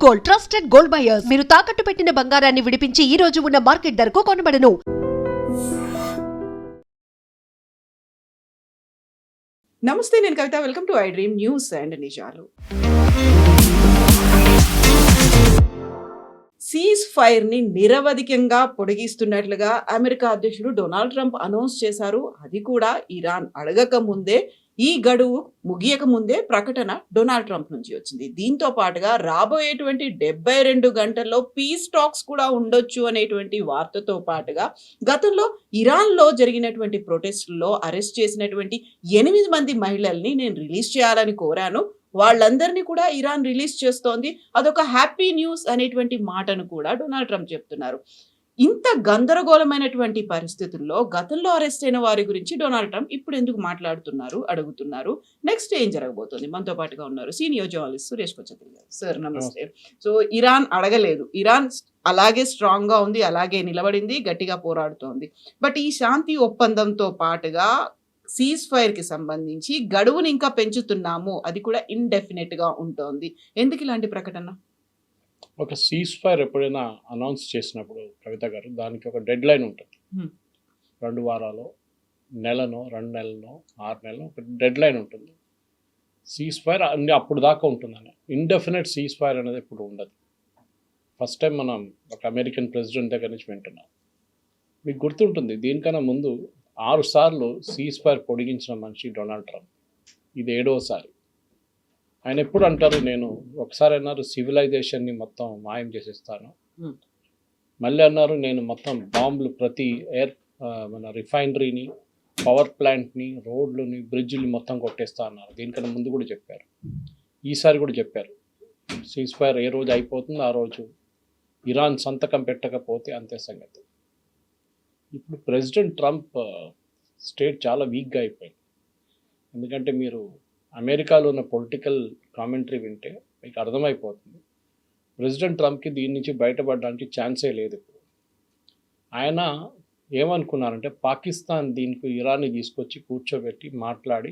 Gold, trusted gold buyers. మీరు తాకట్టు పెట్టిన బంగారాన్ని విడిపించి ఈ రోజు ఉన్న మార్కెట్ ధరకు కొనబడను. నమస్తే, నేను Kavitha. Welcome to I dream news and నిజాలు. సీజ్ ఫైర్ ని నిరవధికంగా పొడిగిస్తున్నట్లుగా అమెరికా అధ్యక్షుడు డొనాల్డ్ ట్రంప్ అనౌన్స్ చేశారు. అది కూడా ఇరాన్ అడగక ముందే, ఈ గడువు ముగియక ముందే ప్రకటన డొనాల్డ్ ట్రంప్ నుంచి వచ్చింది. దీంతో పాటుగా రాబోయేటువంటి 72 గంటల్లో పీస్ టాక్స్ కూడా ఉండొచ్చు అనేటువంటి వార్తతో పాటుగా గతంలో ఇరాన్లో జరిగినటువంటి ప్రొటెస్టుల్లో అరెస్ట్ చేసినటువంటి 8 మంది మహిళల్ని నేను రిలీజ్ చేయాలని కోరాను, వాళ్ళందరినీ కూడా ఇరాన్ రిలీజ్ చేస్తోంది, అదొక హ్యాపీ న్యూస్ అనేటువంటి మాటను కూడా డొనాల్డ్ ట్రంప్ చెప్తున్నారు. ఇంత గందరగోళమైనటువంటి పరిస్థితుల్లో గతంలో అరెస్ట్ అయిన వారి గురించి డొనాల్డ్ ట్రంప్ ఇప్పుడు ఎందుకు మాట్లాడుతున్నారు, అడుగుతున్నారు. నెక్స్ట్ ఏం జరగబోతుంది? మనతో పాటుగా ఉన్నారు సీనియర్ జర్నలిస్ట్ సురేష్ కొచ్చతిల్ గారు. సార్ నమస్తే. సో ఇరాన్ అడగలేదు, ఇరాన్ అలాగే స్ట్రాంగ్ గా ఉంది, అలాగే నిలబడింది, గట్టిగా పోరాడుతోంది. బట్ ఈ శాంతి ఒప్పందంతో పాటుగా సీజ్ ఫైర్ కి సంబంధించి గడువుని ఇంకా పెంచుతున్నాము, అది కూడా ఇండెఫినెట్ గా ఉంటుంది. ఎందుకు ఇలాంటి ప్రకటన? ఒక సీజ్ ఫైర్ ఎప్పుడైనా అనౌన్స్ చేసినప్పుడు కవిత గారు, దానికి ఒక డెడ్ లైన్ ఉంటుంది. 2 వారాలు, నెలనో, 2 నెలలనో, 6 నెలలు ఒక డెడ్ లైన్ ఉంటుంది. సీజ్ ఫైర్ అన్ని అప్పుడు దాకా ఉంటుందని. ఇండెఫినెట్ సీజ్ ఫైర్ అనేది ఇప్పుడు ఉండదు. ఫస్ట్ టైం మనం ఒక అమెరికన్ ప్రెసిడెంట్ దగ్గర నుంచి వింటున్నాం. మీకు గుర్తుంటుంది, దీనికన్నా ముందు 6 సార్లు సీజ్ ఫైర్ పొడిగించిన మనిషి డొనాల్డ్ ట్రంప్. ఇది 7వసారి. ఆయన ఎప్పుడు అంటారు, నేను ఒకసారి అన్నారు సివిలైజేషన్ని మొత్తం మాయం చేసేస్తాను, మళ్ళీ అన్నారు నేను మొత్తం బాంబులు ప్రతి మన రిఫైనరీని, పవర్ ప్లాంట్ని, రోడ్లని, బ్రిడ్జ్ని మొత్తం కొట్టేస్తా అన్నారు. దీనికన్నా ముందు కూడా చెప్పారు, ఈసారి కూడా చెప్పారు. సీజ్ ఫైర్ ఏ రోజు అయిపోతుందో ఆ రోజు ఇరాన్ సంతకం పెట్టకపోతే అంతే సంగతి. ఇప్పుడు ప్రెసిడెంట్ ట్రంప్ స్టేట్ చాలా వీక్గా అయిపోయింది. ఎందుకంటే మీరు అమెరికాలో ఉన్న పొలిటికల్ కామెంటరీ వింటే మీకు అర్థమైపోతుంది, ప్రెసిడెంట్ ట్రంప్కి దీని నుంచి బయటపడడానికి ఛాన్సే లేదు. ఇప్పుడు ఆయన ఏమనుకున్నారంటే పాకిస్తాన్ దీనికి ఇరాన్ని తీసుకొచ్చి కూర్చోబెట్టి మాట్లాడి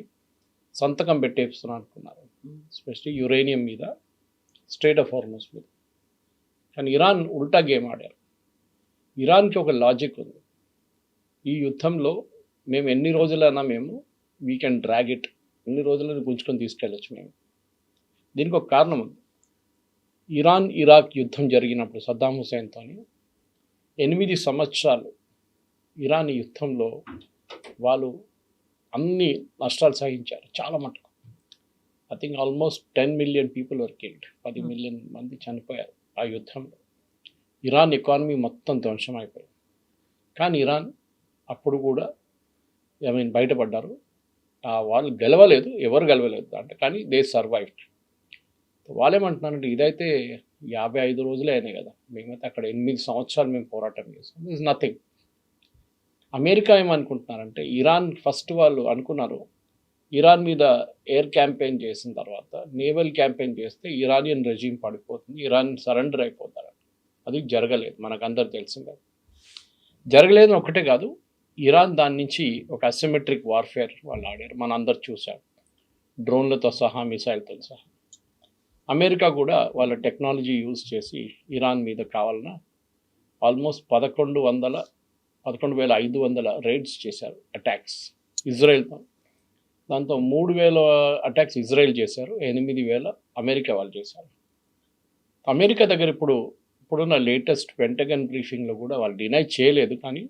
సంతకం పెట్టేస్తున్నా అనుకున్నారు, ఎస్పెషలీ యురేనియం మీద, స్ట్రెయిట్ ఆఫ్ హార్మస్ మీద. కానీ ఇరాన్ ఉల్టా గేమ్ ఆడారు. ఇరాన్కి ఒక లాజిక్ ఉంది, ఈ యుద్ధంలో మేము ఎన్ని రోజులైనా వీ కెన్ డ్రాగ్ ఇట్, ఎన్ని రోజులను గుంజుకొని తీసుకెళ్ళచ్చు మేము. దీనికి ఒక కారణం ఉంది. ఇరాన్ ఇరాక్ యుద్ధం జరిగినప్పుడు సద్దాం హుసేన్తో 8 సంవత్సరాలు ఇరాన్ యుద్ధంలో వాళ్ళు అన్ని నష్టాలు సహించారు, చాలా మటుకు. I think almost 10 million people were killed, 10 million మంది చనిపోయారు ఆ యుద్ధంలో. ఇరాన్ ఎకానమీ మొత్తం ధ్వంసం అయిపోయింది. కానీ ఇరాన్ అప్పుడు కూడా బయటపడ్డారు. వాళ్ళు గెలవలేదు, ఎవరు గెలవలేదు అంటే, కానీ దే సర్వైవ్డ్. వాళ్ళు ఏమంటున్నారంటే ఇదైతే 55 రోజులే అయినాయి కదా, మేమైతే అక్కడ 8 సంవత్సరాలు మేము పోరాటం చేస్తాం, ఇస్ నథింగ్. అమెరికా ఏమనుకుంటున్నారంటే, ఇరాన్ ఫస్ట్ వాళ్ళు అనుకున్నారు ఇరాన్ మీద ఎయిర్ క్యాంపెయిన్ చేసిన తర్వాత నేవల్ క్యాంపెయిన్ చేస్తే ఇరానియన్ రెజీమ్ పడిపోతుంది, ఇరాన్ సరెండర్ అయిపోతారు. అది జరగలేదు, మనకు అందరు తెలిసిందే. జరగలేదు ఒకటే కాదు, ఇరాన్ దాని నుంచి ఒక అసిమెట్రిక్ వార్ఫేర్ వాళ్ళు ఆడారు, మన అందరు చూసాం, డ్రోన్లతో సహా, మిసైల్తో సహా. అమెరికా కూడా వాళ్ళ టెక్నాలజీ యూజ్ చేసి ఇరాన్ మీద కావాలన్నా ఆల్మోస్ట్ 11,500 రైడ్స్ చేశారు, అటాక్స్ ఇజ్రాయెల్తో. దాంతో 3,000 అటాక్స్ ఇజ్రాయెల్ చేశారు, 8,000 అమెరికా వాళ్ళు చేశారు. అమెరికా దగ్గర ఇప్పుడున్న లేటెస్ట్ పెంటగన్ బ్రీఫింగ్లో కూడా వాళ్ళు డినై చేయలేదు, కానీ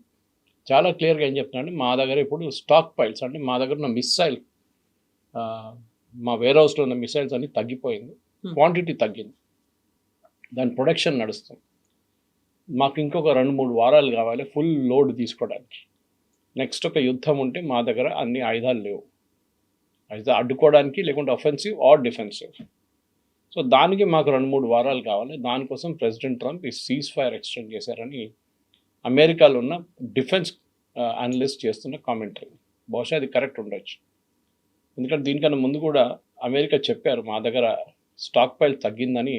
చాలా క్లియర్గా ఏం చెప్తున్నారంటే మా దగ్గర ఇప్పుడు స్టాక్ పైల్స్, అంటే మా దగ్గర ఉన్న మిసైల్, మా వేర్ హౌస్లో ఉన్న మిసైల్స్ అన్ని తగ్గిపోయింది, క్వాంటిటీ తగ్గింది, దాని ప్రొడక్షన్ నడుస్తుంది. మాకు ఇంకొక 2-3 వారాలు కావాలి ఫుల్ లోడ్ తీసుకోవడానికి. నెక్స్ట్ ఒక యుద్ధం ఉంటే మా దగ్గర అన్ని ఆయుధాలు లేవు, అయితే అడ్డుకోవడానికి, లేకుంటే అఫెన్సివ్ ఆర్ డిఫెన్సివ్. సో దానికి మాకు 2-3 వారాలు కావాలి. దానికోసం ప్రెసిడెంట్ ట్రంప్ ఈ సీజ్ ఫైర్ ఎక్స్టెండ్ చేశారని అమెరికాలో ఉన్న డిఫెన్స్ అనలిస్ట్ చేస్తున్న కామెంటరీ. బహుశా అది కరెక్ట్ ఉండొచ్చు, ఎందుకంటే దీనికన్నా ముందు కూడా అమెరికా చెప్పారు మా దగ్గర స్టాక్ పైల్ తగ్గిందని.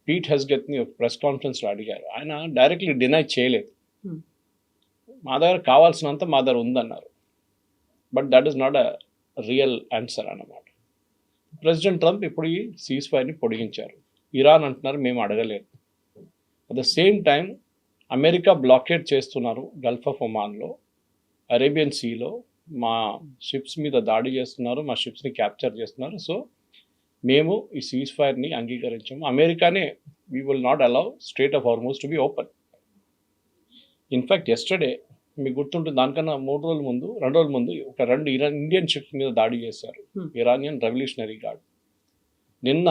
పీట్ హెస్గెత్ని ఒక ప్రెస్ కాన్ఫరెన్స్లో అడిగారు, ఆయన డైరెక్ట్లీ డినై చేయలేదు, మా దగ్గర కావాల్సినంత మా దగ్గర ఉందన్నారు. But that is not a real answer అన్నమాట. ప్రెసిడెంట్ ట్రంప్ ఇప్పుడు ఈ సీజ్ ఫైర్ని పొడిగించారు. ఇరాన్ అంటున్నారు మేము అడగలేదు. At the same time America blockade చేస్తున్నారు గల్ఫ్ ఆఫ్ ఒమాన్లో, అరేబియన్ సీలో మా షిప్స్ మీద దాడి చేస్తున్నారు, మా షిప్స్ని క్యాప్చర్ చేస్తున్నారు. సో మేము ఈ సీజ్ ఫైర్ని అంగీకరించాము. అమెరికానే we will not allow straight of Hormuz to be open. In fact yesterday మీకు గుర్తుంటుంది, దానికన్నా 2 రోజుల ముందు ఒక 2 ఇండియన్ షిప్స్ మీద దాడి చేశారు ఇరానియన్ రెవల్యూషనరీ గార్డ్. నిన్న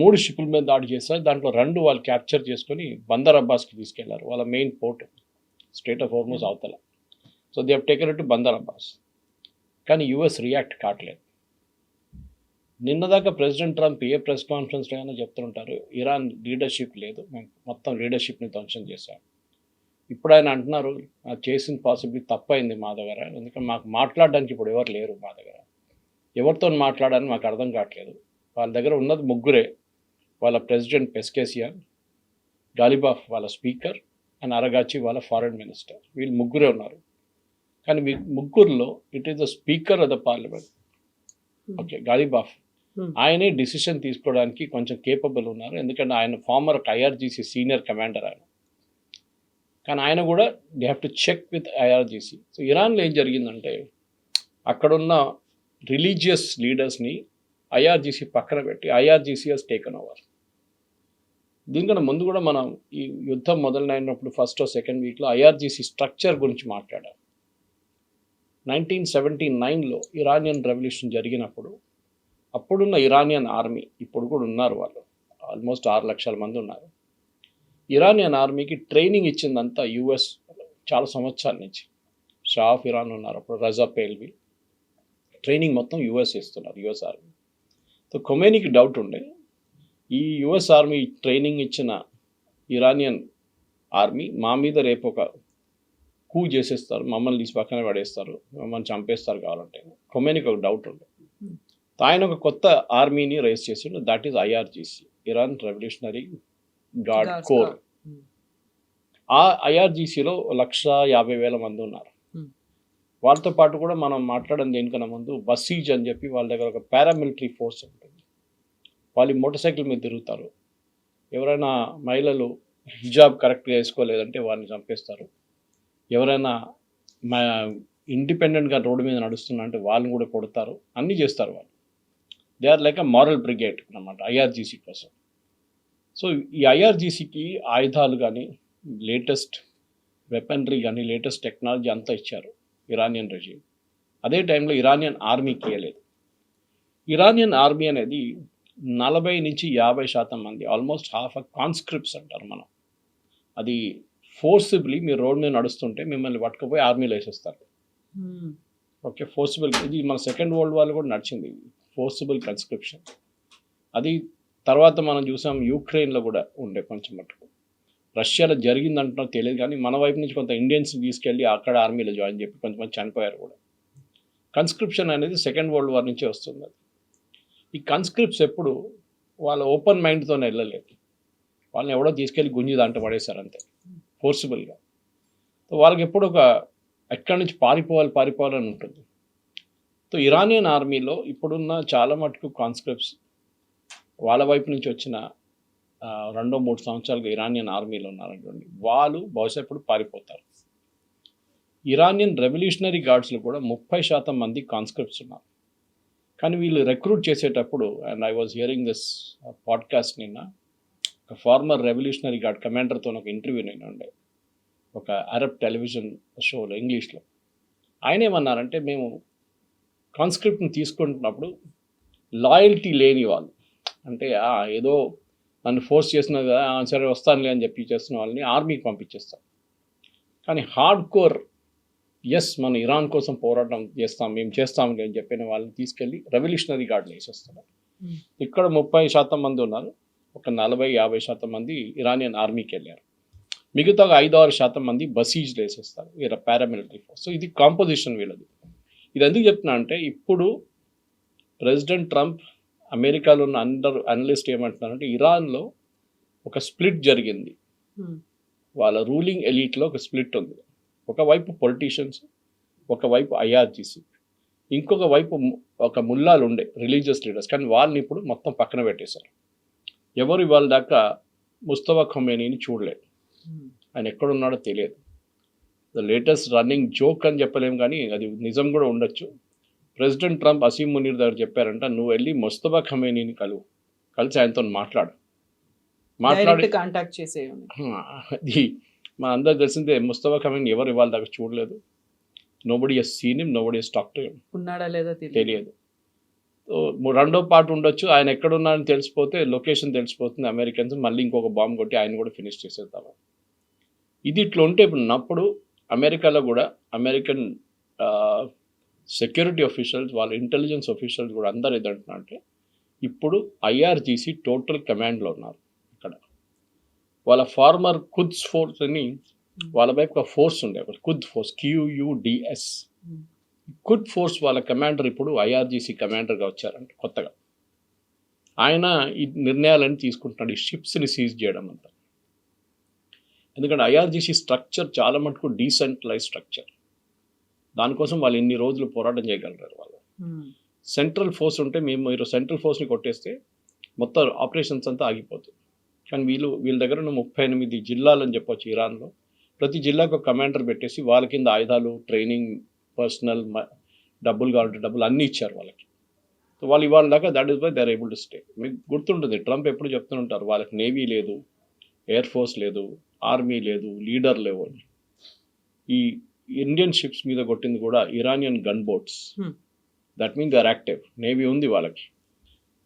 3 షిప్ల మీద దాడి చేశారు. దాంట్లో 2 వాళ్ళు క్యాప్చర్ చేసుకొని బందర్ అబ్బాస్కి తీసుకెళ్లారు, వాళ్ళ main port strait of Hormuz అవతల. So they have taken it to Bandar Abbas. కానీ యుఎస్ రియాక్ట్ కావట్లేదు. నిన్నదాకా ప్రెసిడెంట్ ట్రంప్ ఏ ప్రెస్ కాన్ఫరెన్స్లో అయినా చెప్తుంటారు ఇరాన్ లీడర్షిప్ లేదు, మేము మొత్తం లీడర్షిప్ని ధ్వంసం చేశాం. ఇప్పుడు ఆయన అంటున్నారు చేసిన పాసిబిలిటీ తప్పైంది మా దగ్గర, ఎందుకంటే మాకు మాట్లాడడానికి ఇప్పుడు ఎవరు లేరు మా దగ్గర, ఎవరితో మాట్లాడాలని మాకు అర్థం కావట్లేదు. వాళ్ళ దగ్గర ఉన్నది 3, వాళ్ళ ప్రెసిడెంట్ పెస్కేసియన్, గాలిబాఫ్ వాళ్ళ స్పీకర్, అండ్ అరగాచి వాళ్ళ ఫారెన్ మినిస్టర్. వీళ్ళు 3 ఉన్నారు. కానీ మీ 3లో it is the speaker of the parliament, okay, Ghalibaf. ఆయనే డిసిషన్ తీసుకోవడానికి కొంచెం కేపబుల్ ఉన్నారు, ఎందుకంటే ఆయన ఫార్మర్ ఐఆర్జీసీ సీనియర్ కమాండర్ ఆయన. కానీ ఆయన కూడా they have to check with IRGC. So ఇరాన్లో ఏం జరిగిందంటే అక్కడున్న రిలీజియస్ లీడర్స్ని ఐఆర్జీసీ పక్కన పెట్టి ఐఆర్జీసీ హస్ టేకన్ ఓవర్. దీనికన్నా ముందు కూడా మనం ఈ యుద్ధం మొదలైనప్పుడు ఫస్ట్ సెకండ్ వీక్లో ఐఆర్జీసీ స్ట్రక్చర్ గురించి మాట్లాడాం. 1979లో ఇరానియన్ రెవల్యూషన్ జరిగినప్పుడు అప్పుడున్న ఇరానియన్ ఆర్మీ, ఇప్పుడు కూడా ఉన్నారు వాళ్ళు, ఆల్మోస్ట్ 6 లక్షల మంది ఉన్నారు. ఇరానియన్ ఆర్మీకి ట్రైనింగ్ ఇచ్చిందంతా యుఎస్ చాలా సంవత్సరాల నుంచి. షా ఆఫ్ ఇరాన్ ఉన్నారు అప్పుడు, రజా పేల్వి, ట్రైనింగ్ మొత్తం యుఎస్ ఇస్తున్నారు, యుఎస్ ఆర్మీ. సో ఖొమేనీకి డౌట్ ఉండే ఈ యుఎస్ ఆర్మీ ట్రైనింగ్ ఇచ్చిన ఇరానియన్ ఆర్మీ మా మీద రేపు ఒక కూ చేసేస్తారు, మమ్మల్ని తీసి పక్కన పడేస్తారు, మమ్మల్ని చంపేస్తారు కావాలంటే. ఖొమేనీకి ఒక డౌట్ ఉండే. ఆయన ఒక కొత్త ఆర్మీని రైజ్ చేసిండు, that is IRGC, Iran revolutionary guard corps. ఆ ఐఆర్జీసీలో 150,000 మంది ఉన్నారు. వాళ్ళతో పాటు కూడా మనం మాట్లాడడం దేనికన్నా ముందు బసీజ్ అని చెప్పి వాళ్ళ దగ్గర ఒక పారామిలిటరీ ఫోర్స్ ఉంటుంది. వాళ్ళు మోటార్ సైకిల్ మీద తిరుగుతారు. ఎవరైనా మహిళలు హిజాబ్ కరెక్ట్గా వేసుకోలేదంటే వారిని చంపేస్తారు. ఎవరైనా ఇండిపెండెంట్గా రోడ్డు మీద నడుస్తున్నా అంటే వాళ్ళని కూడా కొడతారు, అన్నీ చేస్తారు వాళ్ళు. They are like a moral brigade అన్నమాట ఐఆర్జీసీ కోసం. సో ఈ ఐఆర్జీసీకి ఆయుధాలు కానీ, లేటెస్ట్ వెపనరీ కానీ, లేటెస్ట్ టెక్నాలజీ అంతా ఇచ్చారు ఇరానియన్ రెజీమ్. అదే టైంలో ఇరానియన్ ఆర్మీకి ఇవ్వలేదు. ఇరానియన్ ఆర్మీ అనేది 40 నుంచి 50% మంది, ఆల్మోస్ట్ హాఫ్ కాన్స్క్రిప్ట్స్ అంటారు మనం. అది ఫోర్సిబుల్లీ మీరు రోడ్ మీద నడుస్తుంటే మిమ్మల్ని పట్టుకుపోయి ఆర్మీలో వేసేస్తారు. Okay, forcible. ఇది మన సెకండ్ వరల్డ్ వార్ కూడా నడిచింది, ఫోర్సిబుల్ కన్స్క్రిప్షన్. అది తర్వాత మనం చూసాం యూక్రెయిన్లో కూడా ఉండే కొంచెం మటుకు. రష్యాలో జరిగిందంటున్నారు తెలియదు, కానీ మన వైపు నుంచి కొంత ఇండియన్స్ తీసుకెళ్ళి అక్కడ ఆర్మీలో జాయిన్ చెప్పి కొంతమంది చనిపోయారు కూడా. కన్స్క్రిప్షన్ అనేది సెకండ్ వరల్డ్ వార్ నుంచే వస్తుంది. అది ఈ కన్స్క్రిప్ట్స్ ఎప్పుడు వాళ్ళ ఓపెన్ మైండ్తోనే వెళ్ళలేదు, వాళ్ళని ఎవడో తీసుకెళ్ళి గుంజి దాంట్లో పడేశారు అంతే, ఫోర్సిబుల్గా. సో వాళ్ళకి ఎప్పుడు ఒక ఎక్కడి నుంచి పారిపోవాలని ఉంటుంది. సో ఇరానియన్ ఆర్మీలో ఇప్పుడున్న చాలా మటుకు కాన్స్క్రిప్ట్స్ వాళ్ళ వైపు నుంచి వచ్చిన 2-3 సంవత్సరాలుగా ఇరానియన్ ఆర్మీలో ఉన్నారనుకోండి, వాళ్ళు బహుశా ఇప్పుడు పారిపోతారు. ఇరానియన్ రెవల్యూషనరీ గార్డ్స్లో కూడా 30% మంది కాన్స్క్రిప్ట్స్ ఉన్నారు. కానీ వీళ్ళు రిక్రూట్ చేసేటప్పుడు, and I was hearing this podcast నిన్న, ఒక ఫార్మర్ రెవల్యూషనరీ గార్డ్ కమాండర్తో ఒక ఇంటర్వ్యూ నేను ఉండే ఒక అరబ్ టెలివిజన్ షోలో ఇంగ్లీష్లో. ఆయన ఏమన్నారంటే, మేము కాన్స్క్రిప్ట్ని తీసుకుంటున్నప్పుడు లాయల్టీ లేని వాళ్ళు, అంటే ఏదో నన్ను ఫోర్స్ చేసినా కదా సరే వస్తానులే అని చెప్పి చేస్తున్న వాళ్ళని ఆర్మీకి పంపించేస్తాం. కానీ హార్డ్ కోర్ ఎస్ మనం ఇరాన్ కోసం పోరాటం చేస్తాం, మేము చేస్తాంలే అని చెప్పిన వాళ్ళని తీసుకెళ్ళి రెవల్యూషనరీ గార్డులు వేసేస్తున్నారు. ఇక్కడ 30% మంది ఉన్నారు, ఒక 40-50% మంది ఇరానియన్ ఆర్మీకి వెళ్ళారు. మిగతా 5-6% మంది బసీజ్లు వేసేస్తారు, వీళ్ళ పారామిలిటరీ ఫోర్స్. సో ఇది కాంపోజిషన్ వీళ్ళది. ఇది ఎందుకు చెప్తున్నా అంటే, ఇప్పుడు ప్రెసిడెంట్ ట్రంప్, అమెరికాలో ఉన్న అందరు అనలిస్ట్ ఏమంటున్నారంటే, ఇరాన్లో ఒక స్ప్లిట్ జరిగింది, వాళ్ళ రూలింగ్ ఎలీట్లో ఒక స్ప్లిట్ ఉంది. ఒకవైపు పొలిటీషియన్స్, ఒకవైపు ఐఆర్జీసీ, ఇంకొక వైపు ఒక ముల్లాలు ఉండే రిలీజియస్ లీడర్స్, కానీ వాళ్ళని ఇప్పుడు మొత్తం పక్కన పెట్టేశారు. ఎవరు ఇవాళ దాకా ముస్తఫా ఖొమేనీని చూడలేదు. ఆయన ఎక్కడున్నాడో తెలియదు. ద లేటెస్ట్ రన్నింగ్ జోక్ అని చెప్పలేం, కానీ అది నిజం కూడా ఉండొచ్చు. ప్రెసిడెంట్ ట్రంప్ అసీం మునీర్ దగ్గర చెప్పారంట, నువ్వు వెళ్ళి ముస్తఫా ఖొమేనీని కలిసి ఆయనతో మాట్లాడి కాంటాక్ట్ చేసే. అది మన అందరూ తెలిసిందే, ముస్తఫా ఖొమేనీ ఎవరు ఇవాళ దాకా చూడలేదు. Nobody has seen him, nobody has talked to him. ఉన్నాడా లేదా తెలియదు. రెండో పార్ట్ ఉండొచ్చు, ఆయన ఎక్కడున్నారని తెలిసిపోతే లొకేషన్ తెలిసిపోతుంది, అమెరికన్స్ మళ్ళీ ఇంకొక బాంబు కొట్టి ఆయన కూడా ఫినిష్ చేసేద్దాము. ఇది ఇట్లా ఉంటే ఇప్పుడు అమెరికాలో కూడా అమెరికన్ సెక్యూరిటీ ఆఫీషియల్స్, వాళ్ళ ఇంటెలిజెన్స్ ఆఫీషియల్స్ కూడా అందరు ఏదంటున్నారు అంటే, ఇప్పుడు ఐఆర్జీసీ టోటల్ కమాండ్లో ఉన్నారు. ఇక్కడ వాళ్ళ ఫార్మర్ ఖుద్స్ ఫోర్స్ అని వాళ్ళ వైపు ఒక ఫోర్స్ ఉండే, Khud force, QUDS. Khud force వాళ్ళ కమాండర్ ఇప్పుడు ఐఆర్జీసీ కమాండర్గా వచ్చారంట కొత్తగా. ఆయన ఈ నిర్ణయాలన్నీ తీసుకుంటున్నాడు, ఈ షిప్స్ని సీజ్ చేయడం అంతా. ఎందుకంటే ఐఆర్జీసీ స్ట్రక్చర్ చాలా మటుకు డీసెంట్రలైజ్ స్ట్రక్చర్. దానికోసం వాళ్ళు ఎన్ని రోజులు పోరాటం చేయగలరు. వాళ్ళు సెంట్రల్ ఫోర్స్ ఉంటే మీరు సెంట్రల్ ఫోర్స్ని కొట్టేస్తే మొత్తం ఆపరేషన్స్ అంతా ఆగిపోతుంది. కానీ వీళ్ళ దగ్గర ఉన్న 38 జిల్లాలు అని చెప్పొచ్చు ఇరాన్లో. ప్రతి జిల్లాకు ఒక కమాండర్ పెట్టేసి వాళ్ళ కింద ఆయుధాలు, ట్రైనింగ్, పర్సనల్, డబ్బులు కావాలంటే డబ్బులు అన్నీ ఇచ్చారు వాళ్ళకి. సో వాళ్ళు ఇవాళ దాకా that is why they are able to stay. మీకు గుర్తుంటుంది, ట్రంప్ ఎప్పుడు చెప్తుంటారు వాళ్ళకి నేవీ లేదు, ఎయిర్ ఫోర్స్ లేదు, ఆర్మీ లేదు, లీడర్ లేవు అని. ఈ ఇండియన్ షిప్స్ మీద కొట్టింది కూడా Iranian gun boats. That mean they are active. Navy ఉంది వాళ్ళకి.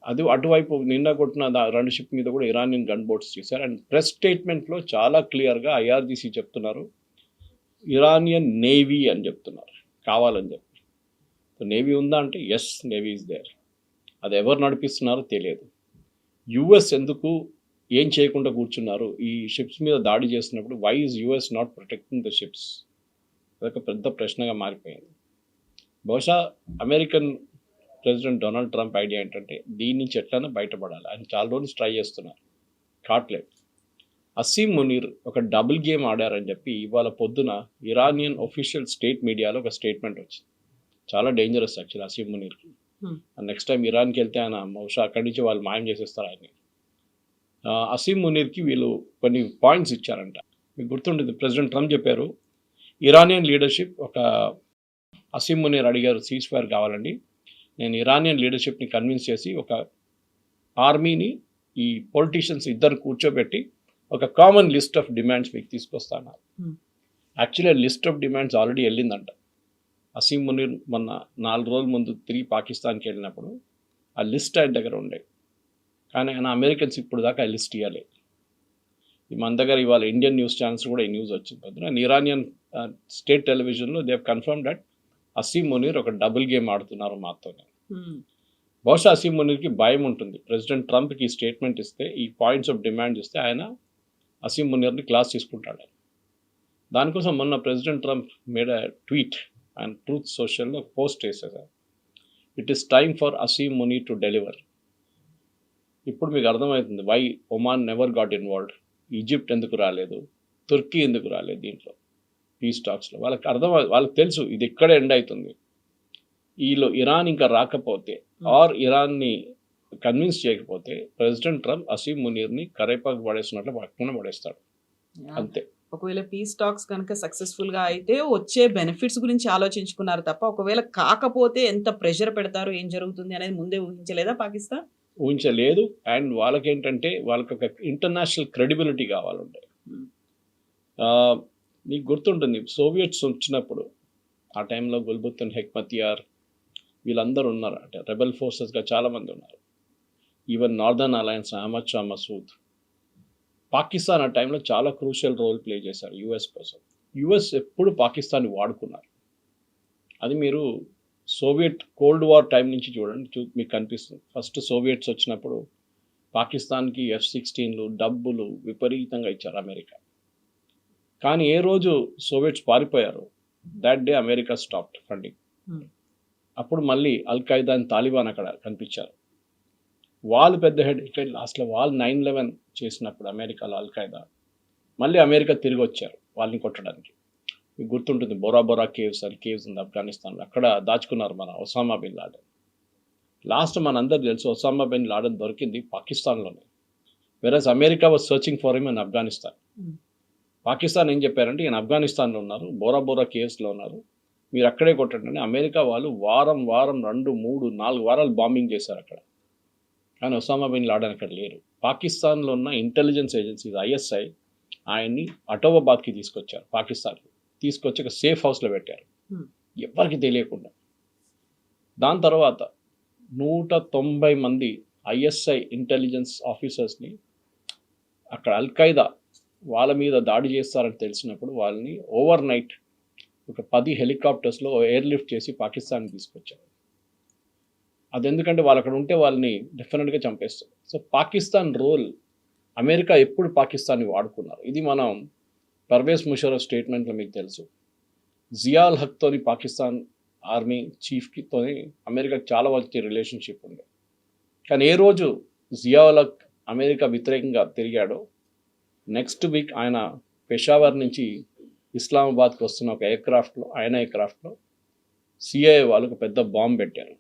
అది అటువైపు నిన్న కొట్టిన 2 షిప్ మీద కూడా ఇరానియన్ గన్ బోట్స్ చేశారు. అండ్ ప్రెస్ స్టేట్మెంట్లో చాలా క్లియర్గా ఐఆర్జీసీ చెప్తున్నారు, ఇరానియన్ నేవీ అని చెప్తున్నారు కావాలని చెప్పి. సో నేవీ ఉందా అంటే ఎస్, నేవీ ఇస్ దేర్. అది ఎవరు నడిపిస్తున్నారో తెలియదు. యుఎస్ ఎందుకు ఏం చేయకుండా కూర్చున్నారు ఈ షిప్స్ మీద దాడి చేస్తున్నప్పుడు? Why is US not protecting the ships? అదొక పెద్ద ప్రశ్నగా మారిపోయింది. బహుశా American president Donald Trump idea ఏంటంటే దీని నుంచి ఎట్లైనా బయటపడాలి. ఆయన చాలా రోజులు ట్రై చేస్తున్నారు, కాట్లేదు. అసీం మునీర్ ఒక డబుల్ గేమ్ ఆడారని చెప్పి ఇవాళ పొద్దున ఇరానియన్ ఒఫీషియల్ స్టేట్ మీడియాలో ఒక స్టేట్మెంట్ వచ్చింది. చాలా డేంజరస్ యాక్చువల్లీ అసీం మునీర్కి. నెక్స్ట్ టైం ఇరాన్కి వెళ్తే ఆయన బహుశా అక్కడి నుంచి వాళ్ళు మాయం చేసేస్తారు ఆయన్ని. అసీం మునీర్కి వీళ్ళు కొన్ని పాయింట్స్ ఇచ్చారంట. మీకు గుర్తుంటుంది, ప్రెసిడెంట్ ట్రంప్ చెప్పారు ఇరానియన్ లీడర్షిప్, ఒక అసీం మునీర్ అడిగారు సీజ్ ఫైర్ కావాలండి, నేను ఇరానియన్ లీడర్షిప్ని కన్విన్స్ చేసి ఒక ఆర్మీని, ఈ పొలిటీషియన్స్ ఇద్దరు కూర్చోబెట్టి ఒక కామన్ లిస్ట్ ఆఫ్ డిమాండ్స్ మీకు తీసుకొస్తాను. Actually list of demands already వెళ్ళిందంట. అసీం మునీర్ మొన్న 4 రోజుల ముందు తిరిగి పాకిస్తాన్కి వెళ్ళినప్పుడు ఆ లిస్ట్ ఆయన దగ్గర ఉండే, కానీ ఆయన అమెరికన్స్ ఇప్పుడు దాకా ఆ లిస్ట్ ఇవ్వలేదు. మన దగ్గర ఇవాళ ఇండియన్ న్యూస్ ఛానల్స్ కూడా ఈ న్యూస్ వచ్చింది. అండ్ ఇరానియన్ స్టేట్ టెలివిజన్లో they have confirm that Asim Munir ఒక డబుల్ గేమ్ ఆడుతున్నారు మాతోనే. బహుశా అసీం మునీర్కి భయం ఉంటుంది. ప్రెసిడెంట్ ట్రంప్కి ఈ స్టేట్మెంట్ ఇస్తే, ఈ పాయింట్స్ ఆఫ్ డిమాండ్ ఇస్తే ఆయన అసీం మునీర్ని క్లాస్ తీసుకుంటాడు. దానికోసం మొన్న president Trump made a tweet and truth సోషల్లో పోస్ట్ వేసేసారు, it is time for Asim Munir to deliver. ఇప్పుడు మీకు అర్థమవుతుంది why Oman never got involved. Egypt ఎందుకు రాలేదు, తుర్కీ ఎందుకు రాలేదు దీంట్లో పీస్ టాక్స్లో. వాళ్ళకి తెలుసు ఇది ఇక్కడే ఎండ్ అవుతుంది. ఈలో ఇరాన్ ఇంకా రాకపోతే ఆర్ ఇరాన్ని కన్విన్స్ చేయకపోతే ప్రెసిడెంట్ ట్రంప్ అసీం మునీర్ని కరేపాకు పడేస్తున్నట్లు పక్కన పడేస్తాడు అంతే. ఒకవేళ పీస్ టాక్స్ కనుక సక్సెస్ఫుల్గా అయితే వచ్చే బెనిఫిట్స్ గురించి ఆలోచించుకున్నారు తప్ప, ఒకవేళ కాకపోతే ఎంత ప్రెషర్ పెడతారు, ఏం జరుగుతుంది అనేది ముందే ఊహించలేదా పాకిస్తాన్? ఊహించలేదు. అండ్ వాళ్ళకేంటంటే వాళ్ళకి ఒక ఇంటర్నేషనల్ క్రెడిబిలిటీ కావాలంటే. మీకు గుర్తుంటుంది సోవియట్స్ వచ్చినప్పుడు ఆ టైంలో గుల్బుద్దీన్ హెక్మతియార్ వీళ్ళందరూ ఉన్నారు, అంటే రెబెల్ ఫోర్సెస్గా చాలామంది ఉన్నారు. Even Northern Alliance Ahmad Shah Massoud. Pakistan ఆ టైంలో చాలా క్రూషియల్ రోల్ ప్లే చేశారు యుఎస్ కోసం. యుఎస్ ఎప్పుడు పాకిస్తాన్ని వాడుకున్నారు. అది మీరు సోవియట్ కోల్డ్ వార్ టైం నుంచి చూడండి, మీకు కనిపిస్తుంది. ఫస్ట్ సోవియట్స్ వచ్చినప్పుడు పాకిస్తాన్కి F-16లు డబ్బులు విపరీతంగా ఇచ్చారు అమెరికా. కానీ ఏ రోజు సోవియట్స్ పారిపోయారు, that day America stopped funding. అప్పుడు మళ్ళీ అల్ ఖైదా అండ్ తాలిబాన్ అక్కడ కనిపించారు. వాళ్ళు పెద్ద హెడ్ లాస్ట్లో వాళ్ళు 9/11 చేసినప్పుడు అమెరికాలో అల్ ఖైదా, మళ్ళీ అమెరికా తిరిగి వచ్చారు వాళ్ళని కొట్టడానికి. మీకు గుర్తుంటుంది బొరా బొరా కేవ్స్ అని కేవ్స్ ఉంది ఆఫ్ఘనిస్తాన్లో, అక్కడ దాచుకున్నారు మన ఒసామా బిన్ లాడెన్. లాస్ట్ మనందరూ తెలుసు ఒసామా బిన్ లాడెన్ దొరికింది పాకిస్తాన్లోనే. Whereas America was searching for him in Afghanistan. Hmm. Pakistan ఏం చెప్పారంటే ఈయన ఆఫ్ఘనిస్తాన్లో ఉన్నారు, బోరా బోరా కేవ్స్లో ఉన్నారు, మీరు అక్కడే కొట్టండి అని అమెరికా వాళ్ళు వారం 2, 3, 4 వారాలు బాంబింగ్ చేశారు అక్కడ. కానీ ఒసామా బిన్ లాడెన్ అక్కడ లేరు. పాకిస్తాన్లో ఉన్న ఇంటెలిజెన్స్ ఏజెన్సీస్ ISI ఆయన్ని అటోబాబాద్కి తీసుకొచ్చారు, పాకిస్తాన్కి తీసుకొచ్చి ఒక సేఫ్ హౌస్లో పెట్టారు, ఎవరికి తెలియకుండా. దాని తర్వాత 190 మంది ISI ఇంటెలిజెన్స్ ఆఫీసర్స్ని అక్కడ అల్ఖైదా వాళ్ళ మీద దాడి చేస్తారని తెలిసినప్పుడు వాళ్ళని ఓవర్ నైట్ ఒక 10 హెలికాప్టర్స్లో ఎయిర్ లిఫ్ట్ చేసి పాకిస్తాన్కి తీసుకొచ్చారు. అది ఎందుకంటే వాళ్ళు అక్కడ ఉంటే వాళ్ళని డెఫినెట్గా చంపేస్తారు. సో పాకిస్తాన్ రోల్, అమెరికా ఎప్పుడు పాకిస్తాన్ని వాడుకున్నారు, ఇది మనం పర్వేజ్ ముషర్రఫ్ స్టేట్మెంట్లో మీకు తెలుసు. జియాల్ హక్తోని పాకిస్తాన్ ఆర్మీ చీఫ్తోని అమెరికాకి చాలా మంచి రిలేషన్షిప్ ఉంది. కానీ ఏ రోజు జియాల్ హక్ అమెరికా వ్యతిరేకంగా తిరిగాడో నెక్స్ట్ వీక్ ఆయన పెషావర్ నుంచి ఇస్లామాబాద్కి వస్తున్న ఒక ఎయిర్క్రాఫ్ట్లో CIA వాళ్ళు ఒక పెద్ద బాంబు పెట్టారు.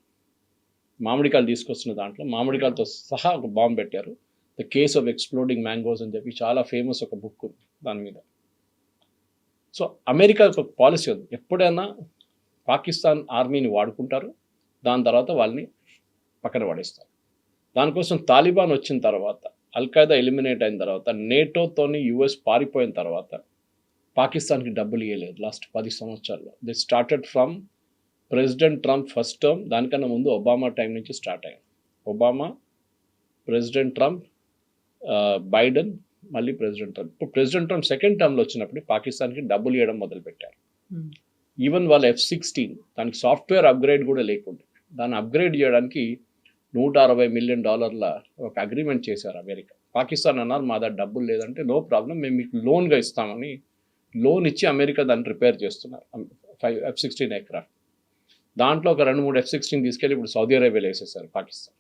మామిడికాయలు తీసుకొస్తున్న దాంట్లో మామిడికాయలతో సహా ఒక బాంబు పెట్టారు. The case of exploding mangoes అని చెప్పి చాలా ఫేమస్ ఒక బుక్ ఉంది దాని మీద. సో అమెరికా ఒక పాలసీ ఉంది, ఎప్పుడైనా పాకిస్తాన్ ఆర్మీని వాడుకుంటారు, దాని తర్వాత వాళ్ళని పక్కన పడేస్తారు. దానికోసం తాలిబాన్ వచ్చిన తర్వాత, అల్ఖైదా ఎలిమినేట్ అయిన తర్వాత, నేటోతోని US పారిపోయిన తర్వాత పాకిస్తాన్కి డబ్బులు ఇవ్వలేదు లాస్ట్ 10 సంవత్సరాల్లో. The started from president Trump first term, దానికన్నా ముందు ఒబామా టైం నుంచి స్టార్ట్ అయ్యాయి. ఒబామా, ప్రెసిడెంట్ ట్రంప్, బైడెన్, మళ్ళీ ప్రెసిడెంట్ ట్రంప్. ఇప్పుడు ప్రెసిడెంట్ ట్రంప్ సెకండ్ టర్మ్లో వచ్చినప్పుడు పాకిస్తాన్కి డబ్బులు ఇవ్వడం మొదలుపెట్టారు. ఈవెన్ వాళ్ళ F-16 దానికి సాఫ్ట్వేర్ అప్గ్రేడ్ కూడా లేకుండా దాన్ని అప్గ్రేడ్ చేయడానికి $160 మిలియన్ ఒక అగ్రిమెంట్ చేశారు అమెరికా. పాకిస్తాన్ అన్నారు మా దగ్గర డబ్బులు లేదంటే నో ప్రాబ్లం, మేము మీకు లోన్గా ఇస్తామని లోన్ ఇచ్చి అమెరికా దాన్ని రిపేర్ చేస్తున్నారు 5 F-16 ఎయిర్క్రాఫ్ట్. దాంట్లో ఒక 2-3 F-16 తీసుకెళ్ళి ఇప్పుడు సౌదీ అరేబియాలో వేసేసారు Pakistan.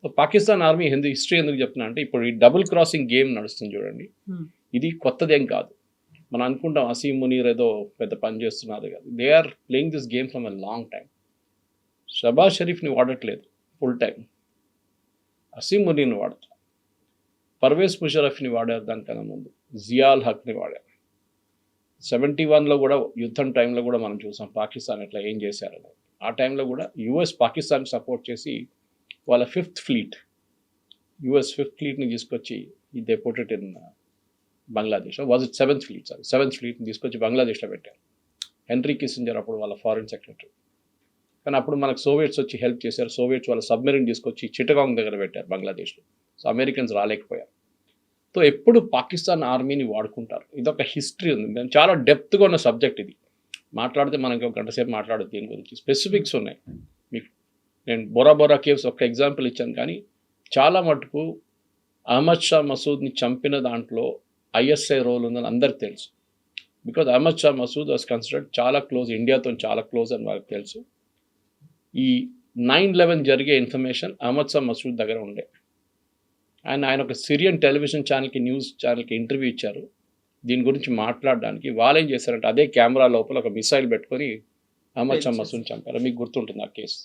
So Pakistan army history ఎందుకు చెప్తున్నా అంటే ఇప్పుడు ఈ డబుల్ క్రాసింగ్ గేమ్ నడుస్తుంది చూడండి, ఇది కొత్తదేం కాదు. మనం అనుకుంటాం అసీం మునీర్ ఏదో పెద్ద పని చేస్తున్నారు కాదు, they are playing this game from a long time. Shehbaz షరీఫ్ని వాడట్లేదు ఫుల్ టైం, అసీం మునీర్ని వాడతారు, పర్వేజ్ ముషర్రఫ్ని వాడారు, దానికన్నా ముందు జియాల్ హక్ని వాడారు. 71లో కూడా యుద్ధం టైంలో కూడా మనం చూసాం పాకిస్తాన్ ఎట్లా ఏం చేశారని. ఆ టైంలో కూడా US పాకిస్తాన్ సపోర్ట్ చేసి వాళ్ళ US ఫిఫ్త్ ఫ్లీట్ని తీసుకొచ్చి they put it in Bangladesh, was it seventh ఫ్లీట్ని తీసుకొచ్చి బంగ్లాదేశ్లో పెట్టారు. హెన్రీ కిస్సింజర్ అప్పుడు వాళ్ళ ఫారిన్ సెక్రటరీ. కానీ అప్పుడు మనకు సోవియట్స్ వచ్చి హెల్ప్ చేశారు. సోవియట్స్ వాళ్ళ సబ్మెరీన్ తీసుకొచ్చి చిట్టగాంగ్ దగ్గర పెట్టారు బంగ్లాదేశ్లో. సో అమెరికన్స్ రాలేకపోయారు. సో ఎప్పుడు పాకిస్తాన్ ఆర్మీని వాడుకుంటారు, ఇదొక హిస్టరీ ఉంది. మేము చాలా డెప్త్గా ఉన్న సబ్జెక్ట్ ఇది, మాట్లాడితే మనకి ఒక గంట సేపు మాట్లాడదు దీని గురించి. స్పెసిఫిక్స్ ఉన్నాయి మీకు. నేను బోరా కేవ్స్ ఒక ఎగ్జాంపుల్ ఇచ్చాను, కానీ చాలా మటుకు అహ్మద్ షా మసూద్ని చంపిన దాంట్లో ISI రోల్ ఉందని అందరికి తెలుసు. Because Ahmad Shah Massoud was considered చాలా క్లోజ్, ఇండియాతో చాలా క్లోజ్ అని వాళ్ళకి తెలుసు. ఈ 9/11 జరిగే ఇన్ఫర్మేషన్ అహ్మద్ షా మసూద్ దగ్గర ఉండే. ఆయన ఒక సిరియన్ టెలివిజన్ ఛానల్కి, న్యూస్ ఛానల్కి ఇంటర్వ్యూ ఇచ్చారు దీని గురించి మాట్లాడడానికి. వాళ్ళు ఏం చేశారంటే అదే కెమెరా లోపల ఒక మిసైల్ పెట్టుకొని అహ్మద్ షా మసూద్ని చంపారు. మీకు గుర్తుంటుంది ఆ కేసు.